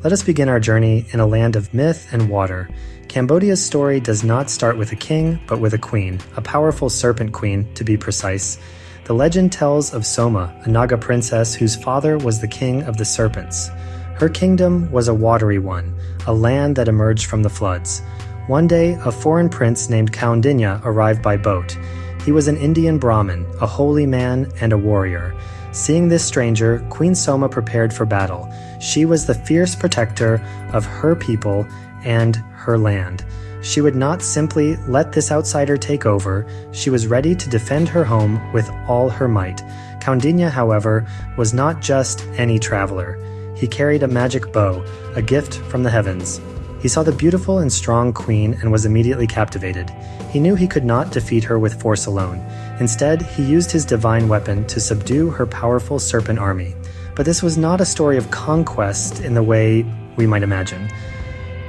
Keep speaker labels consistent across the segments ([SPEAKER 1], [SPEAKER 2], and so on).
[SPEAKER 1] Let us begin our journey in a land of myth and water. Cambodia's story does not start with a king, but with a queen, a powerful serpent queen, to be precise. The legend tells of Soma, a Naga princess whose father was the king of the serpents. Her kingdom was a watery one, a land that emerged from the floods. One day, a foreign prince named Kaundinya arrived by boat. He was an Indian Brahmin, a holy man, and a warrior. Seeing this stranger, Queen Soma prepared for battle. She was the fierce protector of her people and her land. She would not simply let this outsider take over. She was ready to defend her home with all her might. Kaundinya, however, was not just any traveler. He carried a magic bow, a gift from the heavens. He saw the beautiful and strong queen and was immediately captivated. He knew he could not defeat her with force alone. Instead, he used his divine weapon to subdue her powerful serpent army. But this was not a story of conquest in the way we might imagine.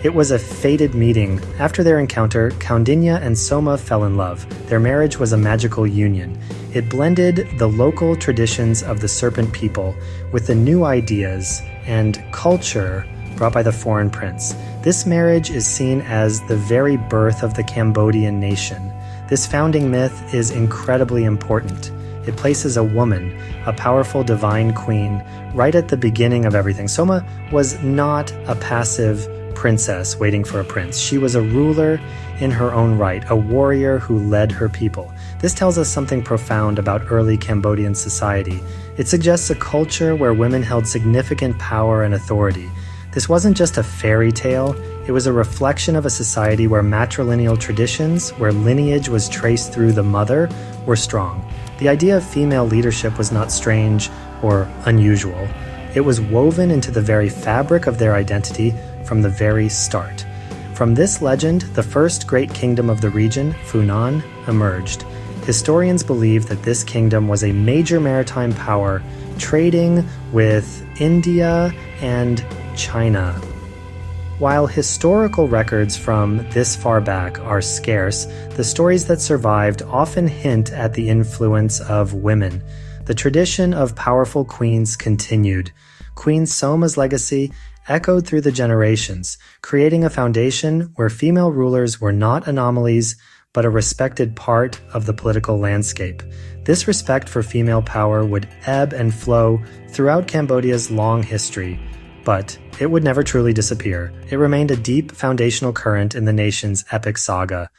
[SPEAKER 1] It was a fated meeting. After their encounter, Kaundinya and Soma fell in love. Their marriage was a magical union. It blended the local traditions of the serpent people with the new ideas and culture brought by the foreign prince. This marriage is seen as the very birth of the Cambodian nation. This founding myth is incredibly important. It places a woman, a powerful divine queen, right at the beginning of everything. Soma was not a passive princess waiting for a prince. She was a ruler in her own right, a warrior who led her people. This tells us something profound about early Cambodian society. It suggests a culture where women held significant power and authority. This wasn't just a fairy tale, it was a reflection of a society where matrilineal traditions, where lineage was traced through the mother, were strong. The idea of female leadership was not strange or unusual. It was woven into the very fabric of their identity from the very start. From this legend, the first great kingdom of the region, Funan, emerged. Historians believe that this kingdom was a major maritime power, trading with India and China. While historical records from this far back are scarce, the stories that survived often hint at the influence of women. The tradition of powerful queens continued. Queen Soma's legacy echoed through the generations, creating a foundation where female rulers were not anomalies, but a respected part of the political landscape. This respect for female power would ebb and flow throughout Cambodia's long history, but it would never truly disappear. It remained a deep foundational current in the nation's epic saga.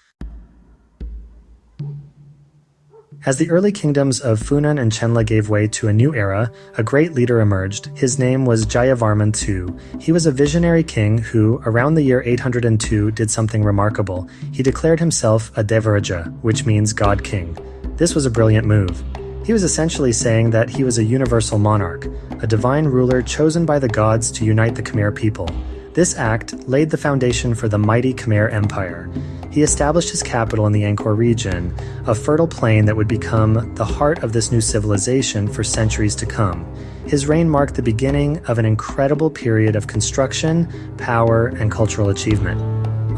[SPEAKER 1] As the early kingdoms of Funan and Chenla gave way to a new era, a great leader emerged. His name was Jayavarman II. He was a visionary king who, around the year 802, did something remarkable. He declared himself a Devaraja, which means God King. This was a brilliant move. He was essentially saying that he was a universal monarch, a divine ruler chosen by the gods to unite the Khmer people. This act laid the foundation for the mighty Khmer Empire. He established his capital in the Angkor region, a fertile plain that would become the heart of this new civilization for centuries to come. His reign marked the beginning of an incredible period of construction, power, and cultural achievement.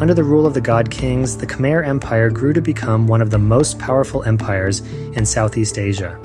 [SPEAKER 1] Under the rule of the God Kings, the Khmer Empire grew to become one of the most powerful empires in Southeast Asia.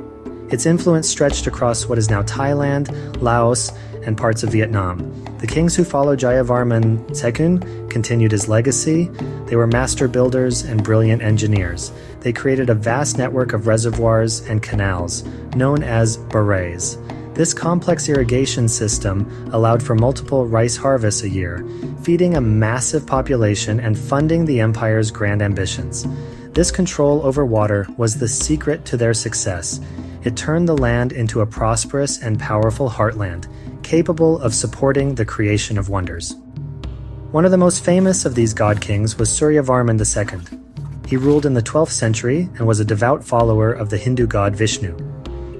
[SPEAKER 1] Its influence stretched across what is now Thailand, Laos, and parts of Vietnam. The kings who followed Jayavarman II continued his legacy. They were master builders and brilliant engineers. They created a vast network of reservoirs and canals, known as barays. This complex irrigation system allowed for multiple rice harvests a year, feeding a massive population and funding the empire's grand ambitions. This control over water was the secret to their success. It turned the land into a prosperous and powerful heartland, capable of supporting the creation of wonders. One of the most famous of these god kings was Suryavarman II. He ruled in the 12th century and was a devout follower of the Hindu god Vishnu.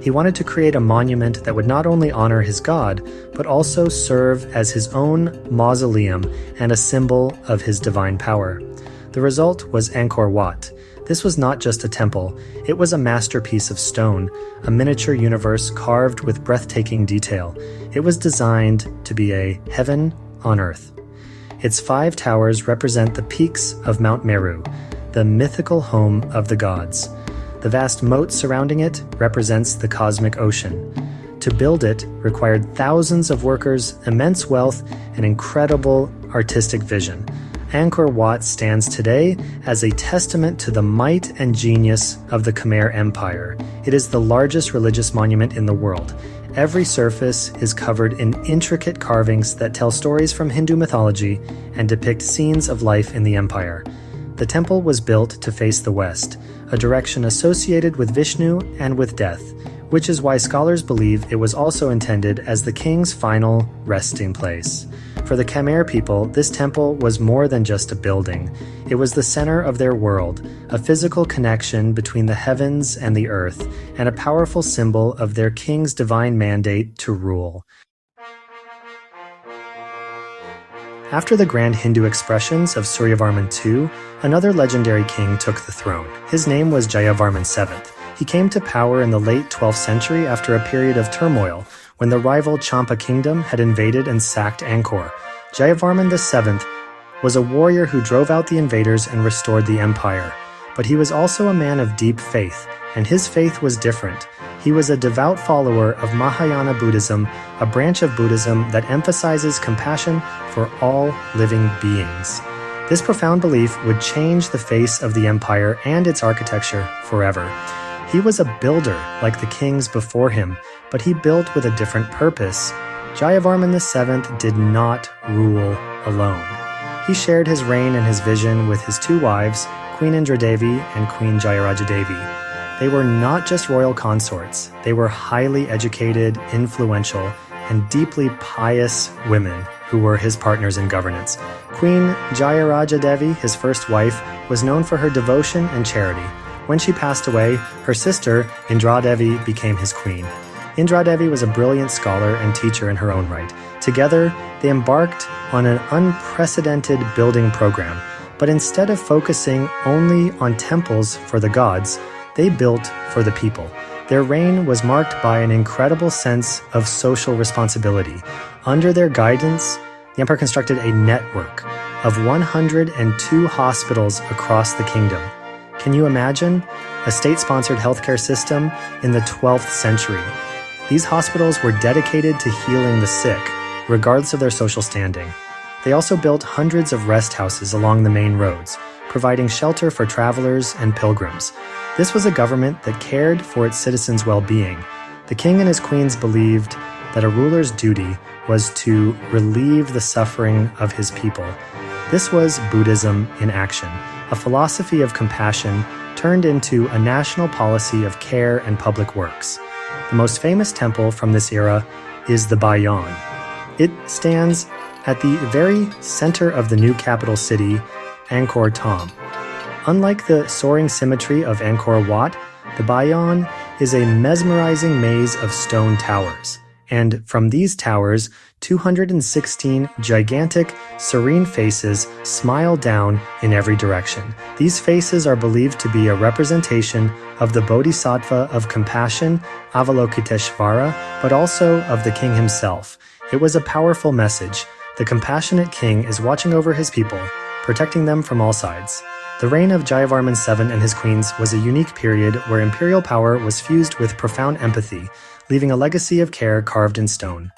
[SPEAKER 1] He wanted to create a monument that would not only honor his god, but also serve as his own mausoleum and a symbol of his divine power. The result was Angkor Wat. This was not just a temple, it was a masterpiece of stone, a miniature universe carved with breathtaking detail. It was designed to be a heaven on earth. Its 5 towers represent the peaks of Mount Meru, the mythical home of the gods. The vast moat surrounding it represents the cosmic ocean. To build it required thousands of workers, immense wealth, and incredible artistic vision. Angkor Wat stands today as a testament to the might and genius of the Khmer Empire. It is the largest religious monument in the world. Every surface is covered in intricate carvings that tell stories from Hindu mythology and depict scenes of life in the empire. The temple was built to face the west, a direction associated with Vishnu and with death, which is why scholars believe it was also intended as the king's final resting place. For the Khmer people, this temple was more than just a building. It was the center of their world, a physical connection between the heavens and the earth, and a powerful symbol of their king's divine mandate to rule. After the grand Hindu expressions of Suryavarman II, another legendary king took the throne. His name was Jayavarman VII. He came to power in the late 12th century after a period of turmoil, when the rival Champa kingdom had invaded and sacked Angkor. Jayavarman VII was a warrior who drove out the invaders and restored the empire. But he was also a man of deep faith, and his faith was different. He was a devout follower of Mahayana Buddhism, a branch of Buddhism that emphasizes compassion for all living beings. This profound belief would change the face of the empire and its architecture forever. He was a builder like the kings before him, but he built with a different purpose. Jayavarman VII did not rule alone. He shared his reign and his vision with his two wives, Queen Indradevi and Queen Jayarajadevi. They were not just royal consorts, they were highly educated, influential, and deeply pious women who were his partners in governance. Queen Jayarajadevi, his first wife, was known for her devotion and charity. When she passed away, her sister, Indradevi, became his queen. Indradevi was a brilliant scholar and teacher in her own right. Together, they embarked on an unprecedented building program, but instead of focusing only on temples for the gods, they built for the people. Their reign was marked by an incredible sense of social responsibility. Under their guidance, the emperor constructed a network of 102 hospitals across the kingdom. Can you imagine? A state-sponsored healthcare system in the 12th century. These hospitals were dedicated to healing the sick, regardless of their social standing. They also built hundreds of rest houses along the main roads, providing shelter for travelers and pilgrims. This was a government that cared for its citizens' well-being. The king and his queens believed that a ruler's duty was to relieve the suffering of his people. This was Buddhism in action, a philosophy of compassion turned into a national policy of care and public works. The most famous temple from this era is the Bayon. It stands at the very center of the new capital city, Angkor Thom. Unlike the soaring symmetry of Angkor Wat, the Bayon is a mesmerizing maze of stone towers. And from these towers, 216 gigantic, serene faces smile down in every direction. These faces are believed to be a representation of the Bodhisattva of compassion, Avalokiteshvara, but also of the king himself. It was a powerful message. The compassionate king is watching over his people, protecting them from all sides. The reign of Jayavarman VII and his queens was a unique period where imperial power was fused with profound empathy, leaving a legacy of care carved in stone.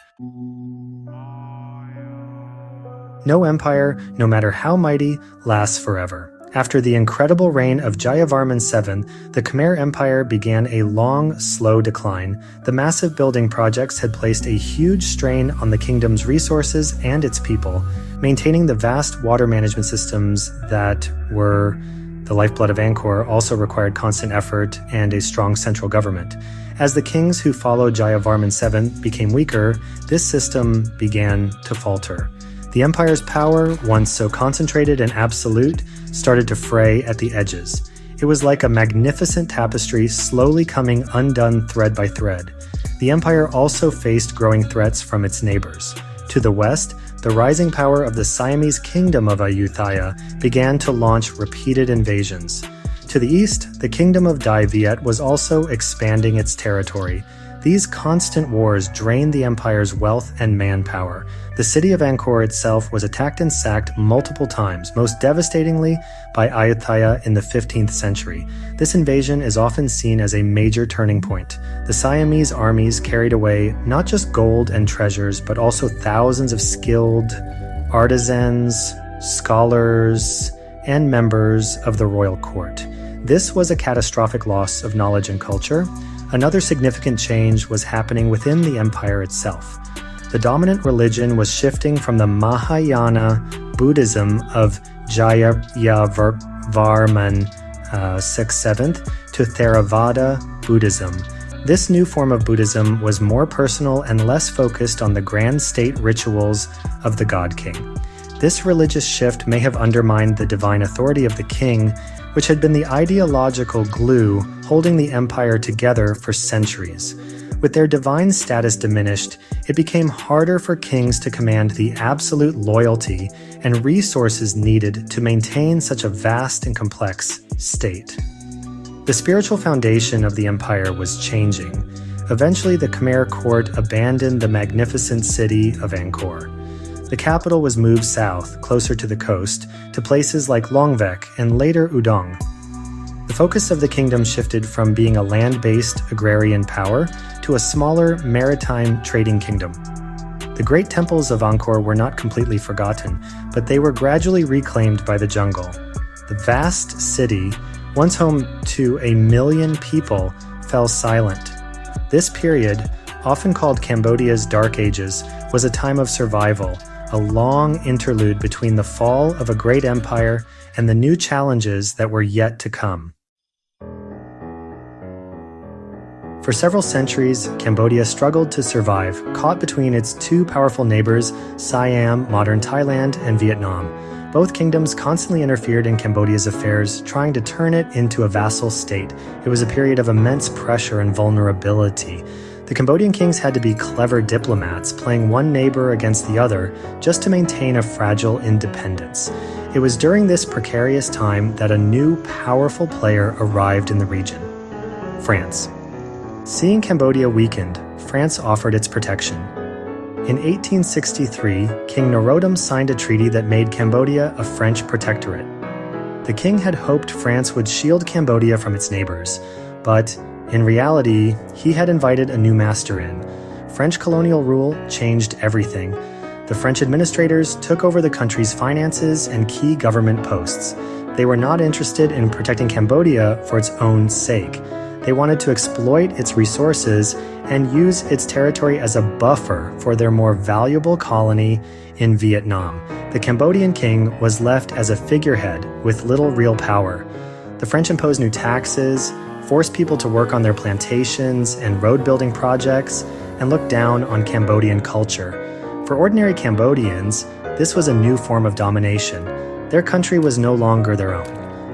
[SPEAKER 1] No empire, no matter how mighty, lasts forever. After the incredible reign of Jayavarman VII, the Khmer Empire began a long, slow decline. The massive building projects had placed a huge strain on the kingdom's resources and its people. Maintaining the vast water management systems that were the lifeblood of Angkor also required constant effort and a strong central government. As the kings who followed Jayavarman VII became weaker, this system began to falter. The empire's power, once so concentrated and absolute, started to fray at the edges. It was like a magnificent tapestry slowly coming undone thread by thread. The empire also faced growing threats from its neighbors. To the west, the rising power of the Siamese kingdom of Ayutthaya began to launch repeated invasions. To the east, the kingdom of Dai Viet was also expanding its territory. These constant wars drained the empire's wealth and manpower. The city of Angkor itself was attacked and sacked multiple times, most devastatingly by Ayutthaya in the 15th century. This invasion is often seen as a major turning point. The Siamese armies carried away not just gold and treasures, but also thousands of skilled artisans, scholars, and members of the royal court. This was a catastrophic loss of knowledge and culture. Another significant change was happening within the empire itself. The dominant religion was shifting from the Mahayana Buddhism of Jayavarman VII to Theravada Buddhism. This new form of Buddhism was more personal and less focused on the grand state rituals of the god king. This religious shift may have undermined the divine authority of the king, which had been the ideological glue holding the empire together for centuries. With their divine status diminished, it became harder for kings to command the absolute loyalty and resources needed to maintain such a vast and complex state. The spiritual foundation of the empire was changing. Eventually, the Khmer court abandoned the magnificent city of Angkor. The capital was moved south, closer to the coast, to places like Longvek and later Udong. The focus of the kingdom shifted from being a land-based agrarian power to a smaller maritime trading kingdom. The great temples of Angkor were not completely forgotten, but they were gradually reclaimed by the jungle. The vast city, once home to 1 million people, fell silent. This period, often called Cambodia's Dark Ages, was a time of survival, a long interlude between the fall of a great empire and the new challenges that were yet to come. For several centuries, Cambodia struggled to survive, caught between its two powerful neighbors, Siam, modern Thailand, and Vietnam. Both kingdoms constantly interfered in Cambodia's affairs, trying to turn it into a vassal state. It was a period of immense pressure and vulnerability. The Cambodian kings had to be clever diplomats, playing one neighbor against the other just to maintain a fragile independence. It was during this precarious time that a new, powerful player arrived in the region: France. Seeing Cambodia weakened, France offered its protection. In 1863, King Norodom signed a treaty that made Cambodia a French protectorate. The king had hoped France would shield Cambodia from its neighbors, but in reality, he had invited a new master in. French colonial rule changed everything. The French administrators took over the country's finances and key government posts. They were not interested in protecting Cambodia for its own sake. They wanted to exploit its resources and use its territory as a buffer for their more valuable colony in Vietnam. The Cambodian king was left as a figurehead with little real power. The French imposed new taxes, forced people to work on their plantations and road-building projects, and looked down on Cambodian culture. For ordinary Cambodians, this was a new form of domination. Their country was no longer their own.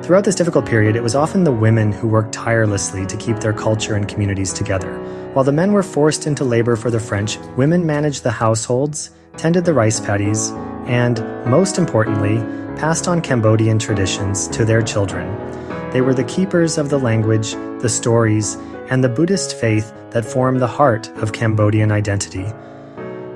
[SPEAKER 1] Throughout this difficult period, it was often the women who worked tirelessly to keep their culture and communities together. While the men were forced into labor for the French, women managed the households, tended the rice paddies, and, most importantly, passed on Cambodian traditions to their children. They were the keepers of the language, the stories, and the Buddhist faith that form the heart of Cambodian identity.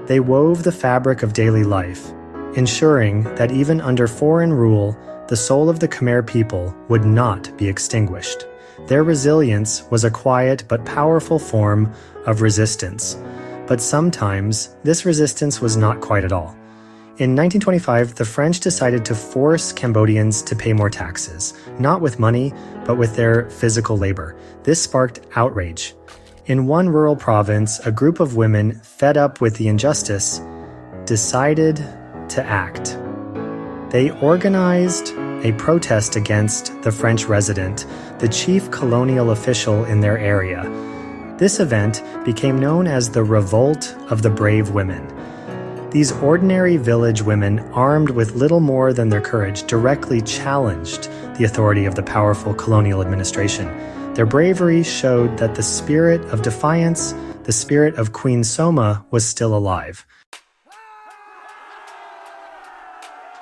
[SPEAKER 1] They wove the fabric of daily life, ensuring that even under foreign rule, the soul of the Khmer people would not be extinguished. Their resilience was a quiet but powerful form of resistance. But sometimes, this resistance was not quite at all. In 1925, the French decided to force Cambodians to pay more taxes, not with money, but with their physical labor. This sparked outrage. In one rural province, a group of women, fed up with the injustice, decided to act. They organized a protest against the French resident, the chief colonial official in their area. This event became known as the Revolt of the Brave Women. These ordinary village women, armed with little more than their courage, directly challenged the authority of the powerful colonial administration. Their bravery showed that the spirit of defiance, the spirit of Queen Soma, was still alive.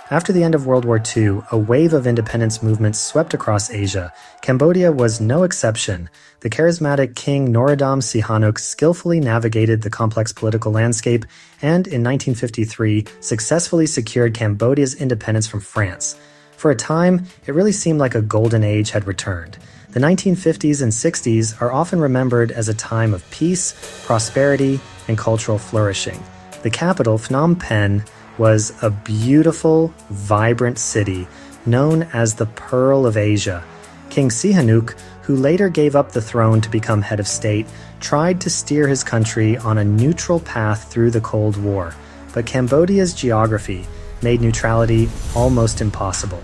[SPEAKER 1] After the end of World War II, a wave of independence movements swept across Asia. Cambodia was no exception. The charismatic King Norodom Sihanouk skillfully navigated the complex political landscape and, in 1953, successfully secured Cambodia's independence from France. For a time, it really seemed like a golden age had returned. The 1950s and 60s are often remembered as a time of peace, prosperity, and cultural flourishing. The capital, Phnom Penh, was a beautiful, vibrant city known as the Pearl of Asia. King Sihanouk, who later gave up the throne to become head of state, tried to steer his country on a neutral path through the Cold War. But Cambodia's geography made neutrality almost impossible.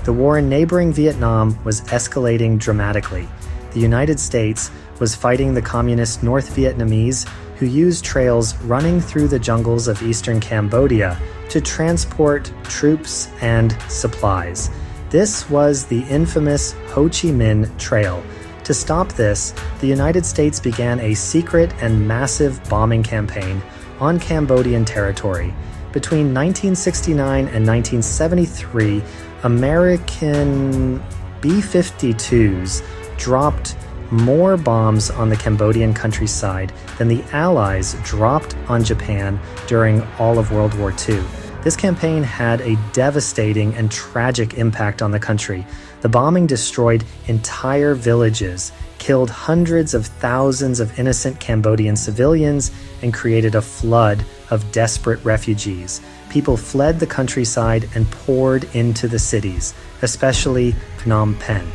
[SPEAKER 1] The war in neighboring Vietnam was escalating dramatically. The United States was fighting the communist North Vietnamese, who used trails running through the jungles of eastern Cambodia to transport troops and supplies. This was the infamous Ho Chi Minh Trail. To stop this, the United States began a secret and massive bombing campaign on Cambodian territory. Between 1969 and 1973, American B-52s dropped more bombs on the Cambodian countryside than the Allies dropped on Japan during all of World War II. This campaign had a devastating and tragic impact on the country. The bombing destroyed entire villages, killed hundreds of thousands of innocent Cambodian civilians, and created a flood of desperate refugees. People fled the countryside and poured into the cities, especially Phnom Penh.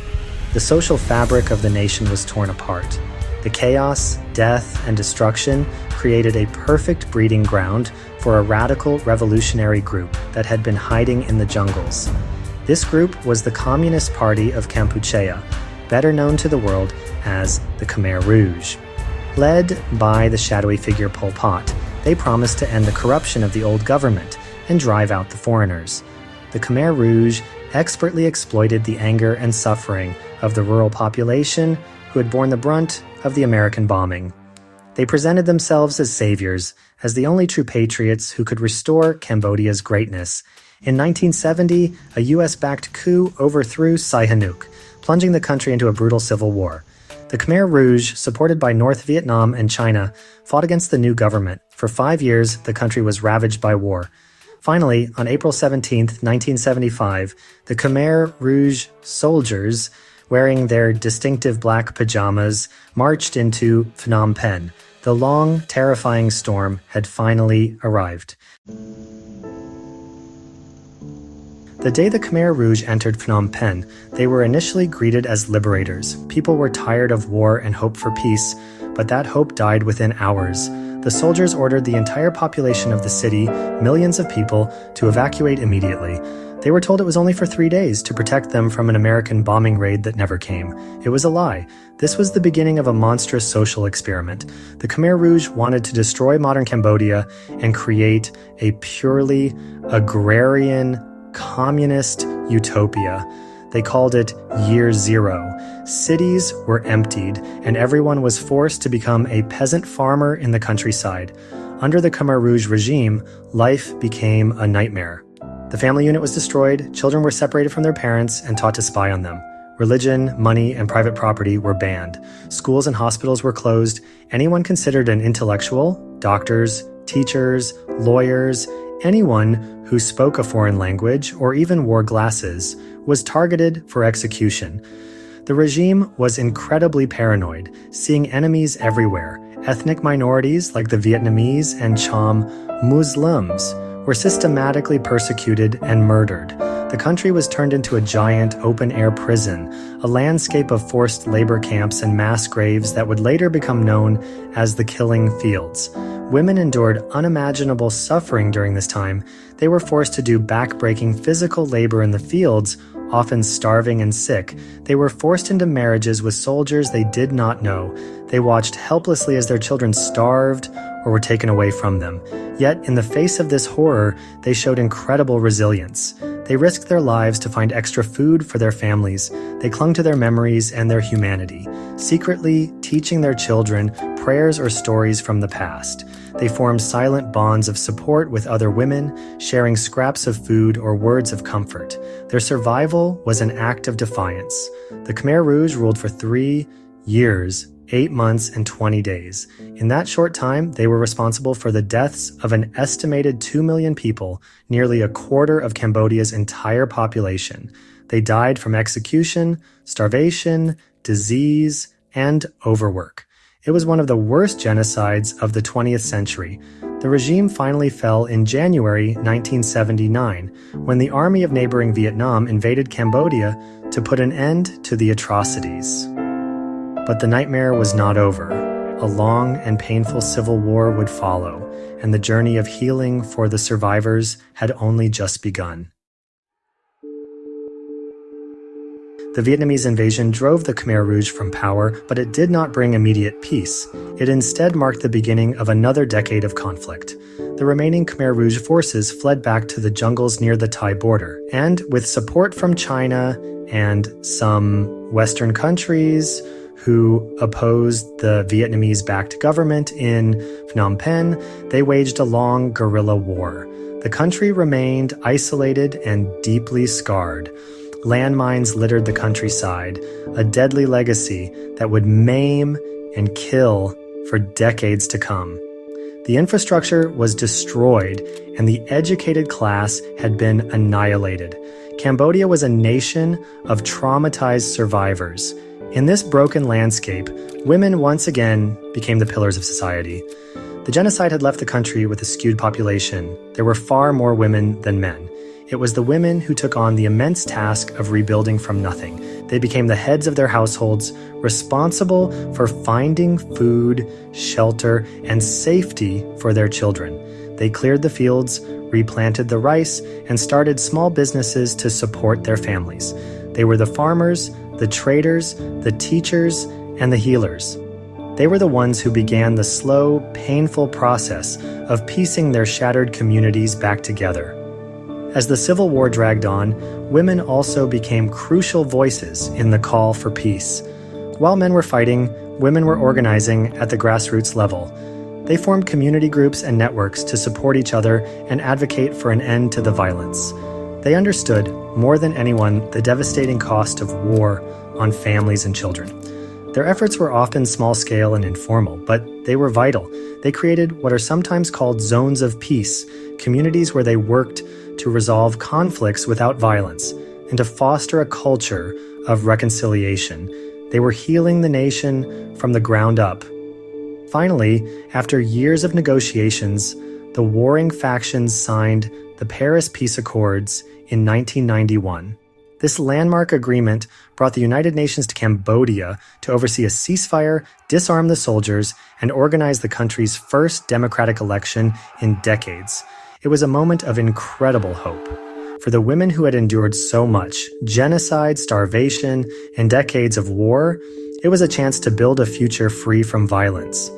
[SPEAKER 1] The social fabric of the nation was torn apart. The chaos, death, and destruction created a perfect breeding ground for a radical revolutionary group that had been hiding in the jungles. This group was the Communist Party of Kampuchea, better known to the world as the Khmer Rouge. Led by the shadowy figure Pol Pot, they promised to end the corruption of the old government and drive out the foreigners. The Khmer Rouge expertly exploited the anger and suffering of the rural population who had borne the brunt of the American bombing. They presented themselves as saviors, as the only true patriots who could restore Cambodia's greatness. In 1970, a US-backed coup overthrew Sihanouk, plunging the country into a brutal civil war. The Khmer Rouge, supported by North Vietnam and China, fought against the new government. For 5 years, the country was ravaged by war. Finally, on April 17, 1975, the Khmer Rouge soldiers, wearing their distinctive black pajamas, marched into Phnom Penh. The long, terrifying storm had finally arrived. The day the Khmer Rouge entered Phnom Penh, they were initially greeted as liberators. People were tired of war and hoped for peace, but that hope died within hours. The soldiers ordered the entire population of the city, millions of people, to evacuate immediately. They were told it was only for 3 days to protect them from an American bombing raid that never came. It was a lie. This was the beginning of a monstrous social experiment. The Khmer Rouge wanted to destroy modern Cambodia and create a purely agrarian, communist utopia. They called it Year Zero. Cities were emptied, and everyone was forced to become a peasant farmer in the countryside. Under the Khmer Rouge regime, life became a nightmare. The family unit was destroyed, children were separated from their parents and taught to spy on them. Religion, money, and private property were banned. Schools and hospitals were closed. Anyone considered an intellectual, doctors, teachers, lawyers, anyone who spoke a foreign language or even wore glasses was targeted for execution. The regime was incredibly paranoid, seeing enemies everywhere. Ethnic minorities like the Vietnamese and Cham Muslims were systematically persecuted and murdered. The country was turned into a giant open-air prison, a landscape of forced labor camps and mass graves that would later become known as the Killing Fields. Women endured unimaginable suffering during this time. They were forced to do back-breaking physical labor in the fields, often starving and sick. They were forced into marriages with soldiers they did not know. They watched helplessly as their children starved or were taken away from them. Yet, in the face of this horror, they showed incredible resilience. They risked their lives to find extra food for their families. They clung to their memories and their humanity, secretly teaching their children prayers or stories from the past. They formed silent bonds of support with other women, sharing scraps of food or words of comfort. Their survival was an act of defiance. The Khmer Rouge ruled for 3 years, 8 months, and 20 days. In that short time, they were responsible for the deaths of an estimated 2 million people, nearly a quarter of Cambodia's entire population. They died from execution, starvation, disease, and overwork. It was one of the worst genocides of the 20th century. The regime finally fell in January 1979, when the army of neighboring Vietnam invaded Cambodia to put an end to the atrocities. But the nightmare was not over. A long and painful civil war would follow, and the journey of healing for the survivors had only just begun. The Vietnamese invasion drove the Khmer Rouge from power, but it did not bring immediate peace. It instead marked the beginning of another decade of conflict. The remaining Khmer Rouge forces fled back to the jungles near the Thai border, and with support from China and some Western countries who opposed the Vietnamese-backed government in Phnom Penh, they waged a long guerrilla war. The country remained isolated and deeply scarred. Landmines littered the countryside, a deadly legacy that would maim and kill for decades to come. The infrastructure was destroyed, and the educated class had been annihilated. Cambodia was a nation of traumatized survivors. In this broken landscape, women once again became the pillars of society. The genocide had left the country with a skewed population. There were far more women than men. It was the women who took on the immense task of rebuilding from nothing. They became the heads of their households, responsible for finding food, shelter, and safety for their children. They cleared the fields, replanted the rice, and started small businesses to support their families. They were the farmers, the traders, the teachers, and the healers. They were the ones who began the slow, painful process of piecing their shattered communities back together. As the Civil War dragged on, women also became crucial voices in the call for peace. While men were fighting, women were organizing at the grassroots level. They formed community groups and networks to support each other and advocate for an end to the violence. They understood, more than anyone, the devastating cost of war on families and children. Their efforts were often small-scale and informal, but they were vital. They created what are sometimes called zones of peace, communities where they worked to resolve conflicts without violence and to foster a culture of reconciliation. They were healing the nation from the ground up. Finally, after years of negotiations, the warring factions signed the Paris Peace Accords in 1991. This landmark agreement brought the United Nations to Cambodia to oversee a ceasefire, disarm the soldiers, and organize the country's first democratic election in decades. It was a moment of incredible hope. For the women who had endured so much, genocide, starvation, and decades of war, it was a chance to build a future free from violence.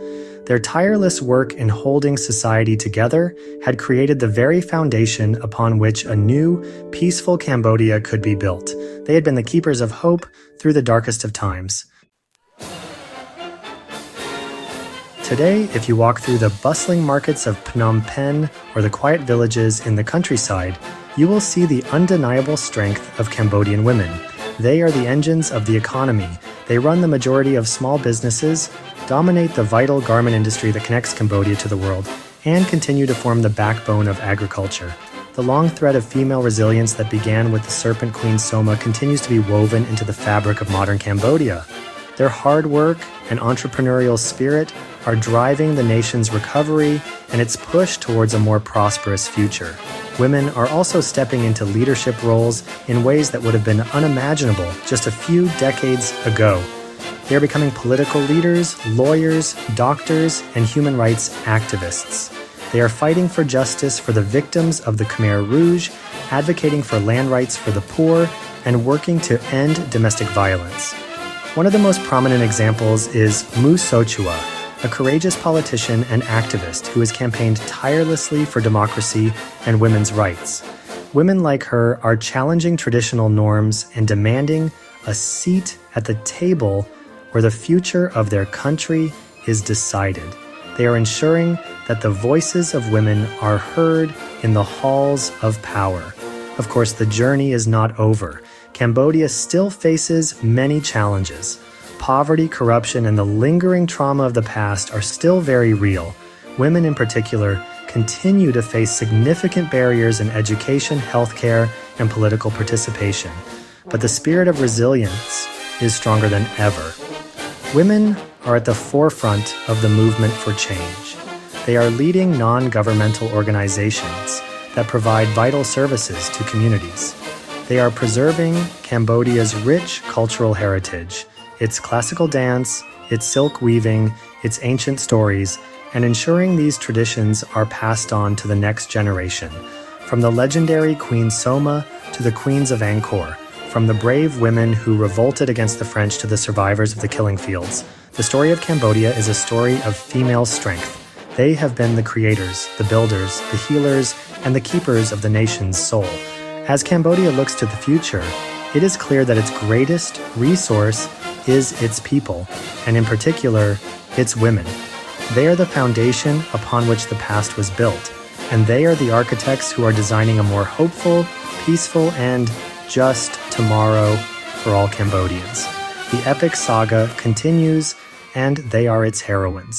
[SPEAKER 1] Their tireless work in holding society together had created the very foundation upon which a new, peaceful Cambodia could be built. They had been the keepers of hope through the darkest of times. Today, if you walk through the bustling markets of Phnom Penh or the quiet villages in the countryside, you will see the undeniable strength of Cambodian women. They are the engines of the economy. They run the majority of small businesses, dominate the vital garment industry that connects Cambodia to the world, and continue to form the backbone of agriculture. The long thread of female resilience that began with the Serpent Queen Soma continues to be woven into the fabric of modern Cambodia. Their hard work and entrepreneurial spirit are driving the nation's recovery and its push towards a more prosperous future. Women are also stepping into leadership roles in ways that would have been unimaginable just a few decades ago. They are becoming political leaders, lawyers, doctors, and human rights activists. They are fighting for justice for the victims of the Khmer Rouge, advocating for land rights for the poor, and working to end domestic violence. One of the most prominent examples is Mu Sochua, a courageous politician and activist who has campaigned tirelessly for democracy and women's rights. Women like her are challenging traditional norms and demanding a seat at the table where the future of their country is decided. They are ensuring that the voices of women are heard in the halls of power. Of course, the journey is not over. Cambodia still faces many challenges. Poverty, corruption, and the lingering trauma of the past are still very real. Women in particular continue to face significant barriers in education, healthcare, and political participation. But the spirit of resilience is stronger than ever. Women are at the forefront of the movement for change. They are leading non-governmental organizations that provide vital services to communities. They are preserving Cambodia's rich cultural heritage, its classical dance, its silk weaving, its ancient stories, and ensuring these traditions are passed on to the next generation. From the legendary Queen Soma to the queens of Angkor, from the brave women who revolted against the French to the survivors of the killing fields, the story of Cambodia is a story of female strength. They have been the creators, the builders, the healers, and the keepers of the nation's soul. As Cambodia looks to the future, it is clear that its greatest resource is its people, and in particular, its women. They are the foundation upon which the past was built, and they are the architects who are designing a more hopeful, peaceful, and just tomorrow for all Cambodians. The epic saga continues, and they are its heroines.